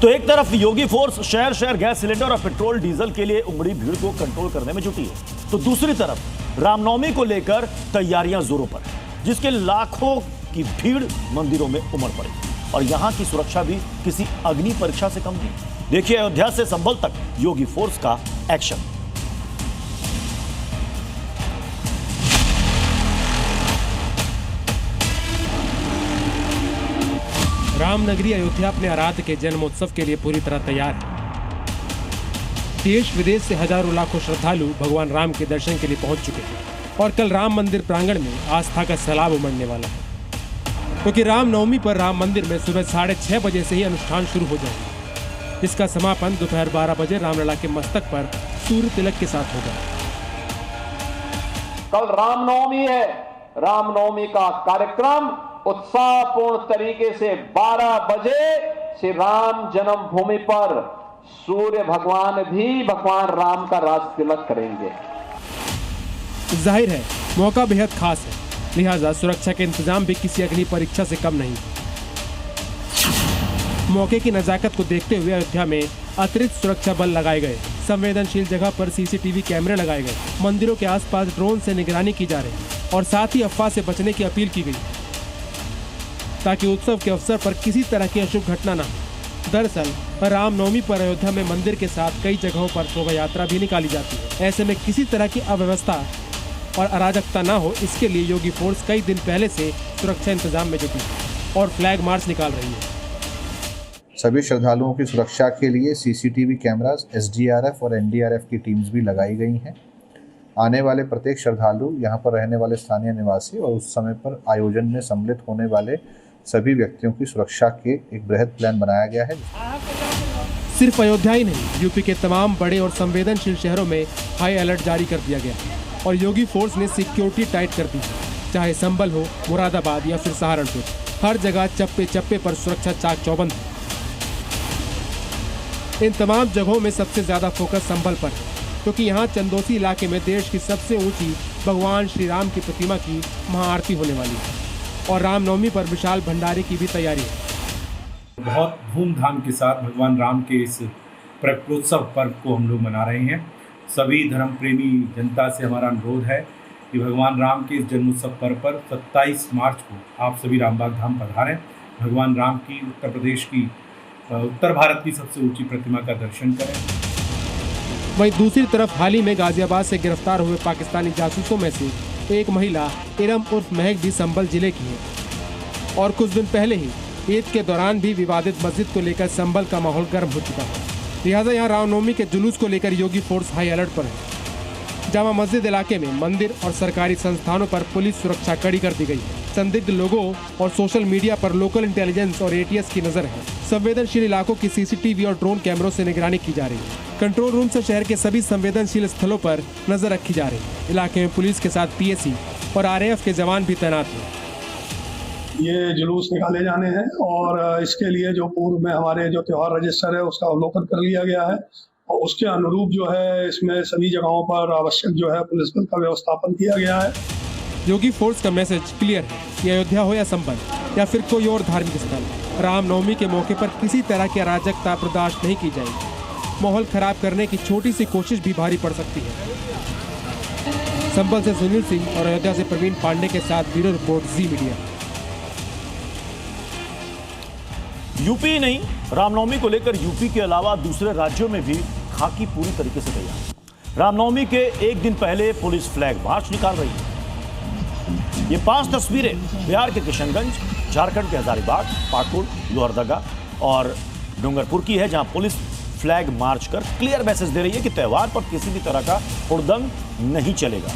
तो एक तरफ योगी फोर्स शहर शहर गैस सिलेंडर और पेट्रोल डीजल के लिए उमड़ी भीड़ को कंट्रोल करने में जुटी है, तो दूसरी तरफ रामनवमी को लेकर तैयारियां जोरों पर है, जिसके लाखों की भीड़ मंदिरों में उमड़ पड़ी और यहां की सुरक्षा भी किसी अग्नि परीक्षा से कम नहीं। देखिए अयोध्या से संभल तक योगी फोर्स का एक्शन। रामनगरी अयोध्या अपने आराध्य के जन्मोत्सव के लिए पूरी तरह तैयार है। देश विदेश से हजारों लाखों श्रद्धालु भगवान राम के दर्शन के लिए पहुंच चुके हैं और कल राम मंदिर प्रांगण में आस्था का सैलाब उमड़ने वाला है, क्योंकि रामनवमी पर राम मंदिर में सुबह 6:30 बजे से ही अनुष्ठान शुरू हो जाएगा, जिसका समापन दोपहर 12 बजे रामलला के मस्तक पर सूर्य तिलक के साथ होगा। कल रामनवमी है। रामनवमी का कार्यक्रम उत्साहपूर्ण तरीके से 12 बजे श्री राम जन्मभूमि पर सूर्य भगवान भी भगवान राम का राज तिलक करेंगे। जाहिर है मौका बेहद खास है, लिहाजा सुरक्षा के इंतजाम भी किसी अग्नि परीक्षा से कम नहीं। मौके की नजाकत को देखते हुए अयोध्या में अतिरिक्त सुरक्षा बल लगाए गए, संवेदनशील जगह पर सीसीटीवी कैमरे लगाए गए, मंदिरों के आसपास ड्रोन से निगरानी की जा रही और साथ ही अफवाह से बचने की अपील की गई, ताकि उत्सव के अवसर पर किसी तरह की अशुभ घटना न हो। दरअसल रामनवमी पर अयोध्या में मंदिर के साथ कई जगहों पर शोभा यात्रा भी निकाली जाती है। ऐसे में किसी तरह की अव्यवस्था और अराजकता न हो, इसके लिए योगी फोर्स कई दिन पहले से सुरक्षा इंतजाम में जुटी है और फ्लैग मार्च निकाल रही है। सभी श्रद्धालुओं की सुरक्षा के लिए सीसीटीवी कैमरास, एसडीआरएफ और एनडीआरएफ की टीम्स भी लगाई गई हैं। आने वाले प्रत्येक श्रद्धालु, यहाँ पर रहने वाले स्थानीय निवासी और उस समय पर आयोजन में सम्मिलित होने वाले सभी व्यक्तियों की सुरक्षा के एक बृहद प्लान बनाया गया है। सिर्फ अयोध्या ही नहीं, यूपी के तमाम बड़े और संवेदनशील शहरों में हाई अलर्ट जारी कर दिया गया और योगी फोर्स ने सिक्योरिटी टाइट कर दी, चाहे संभल हो, मुरादाबाद या फिर सहारनपुर। हर जगह चप्पे चप्पे पर सुरक्षा चाक चौबंद है। इन तमाम जगहों में सबसे ज्यादा फोकस संभल पर है, क्योंकि यहाँ चंदौसी इलाके में देश की सबसे ऊंची भगवान श्री राम की प्रतिमा की महाआरती होने वाली है और रामनवमी पर विशाल भंडारे की भी तैयारी है। बहुत धूमधाम के साथ भगवान राम के इस प्रकटोत्सव पर्व को हम लोग मना रहे हैं। सभी धर्म प्रेमी जनता से हमारा अनुरोध है कि भगवान राम के इस जन्मोत्सव पर्व पर 27 मार्च को आप सभी रामबाग धाम पधारें। भगवान राम की उत्तर प्रदेश की, उत्तर भारत की सबसे ऊंची प्रतिमा का दर्शन करें। वहीं दूसरी तरफ हाल ही में गाजियाबाद से गिरफ्तार हुए पाकिस्तानी जासूसों में से एक महिला इरम उर्फ महक भी संभल जिले की है और कुछ दिन पहले ही ईद के दौरान भी विवादित मस्जिद को लेकर संभल का माहौल गर्म हो चुका है। लिहाजा यहाँ रामनवमी के जुलूस को लेकर योगी फोर्स हाई अलर्ट पर है। जामा मस्जिद इलाके में मंदिर और सरकारी संस्थानों पर पुलिस सुरक्षा कड़ी कर दी गई है। संदिग्ध लोगों और सोशल मीडिया पर लोकल इंटेलिजेंस और एटीएस की नजर है। संवेदनशील इलाकों की सीसीटीवी और ड्रोन कैमरों से निगरानी की जा रही है। कंट्रोल रूम से शहर के सभी संवेदनशील स्थलों पर नजर रखी जा रही है। इलाके में पुलिस के साथ पीएसी और आरएएफ के जवान भी तैनात हैं। ये जुलूस निकाले जाने हैं और इसके लिए जो पूर्व में हमारे जो त्योहार रजिस्टर है उसका अवलोकन कर लिया गया है और उसके अनुरूप जो है इसमें सभी जगहों पर आवश्यक जो है पुलिस बल का व्यवस्थापन किया गया है। योगी फोर्स का मैसेज क्लियर है कि अयोध्या हो या संभल या फिर कोई और धार्मिक स्थल, रामनवमी के मौके पर किसी तरह की अराजकता बर्दाश्त नहीं की जाएगी। माहौल खराब करने की छोटी सी कोशिश भी भारी पड़ सकती है। संभल से सुनील सिंह और अयोध्या से प्रवीण पांडे के साथ ब्यूरो रिपोर्ट, जी मीडिया। यूपी नहीं, रामनवमी को लेकर यूपी के अलावा दूसरे राज्यों में भी खाकी पूरी तरीके से तैयार। रामनवमी के एक दिन पहले पुलिस फ्लैग मार्च निकाल रही है। ये 5 तस्वीरें बिहार के किशनगंज, झारखंड के हजारीबाग, पाकुड़, लोहरदगा और डूंगरपुर की है, जहां पुलिस फ्लैग मार्च कर क्लियर मैसेज दे रही है कि त्योहार पर किसी भी तरह का हुड़दंग नहीं चलेगा।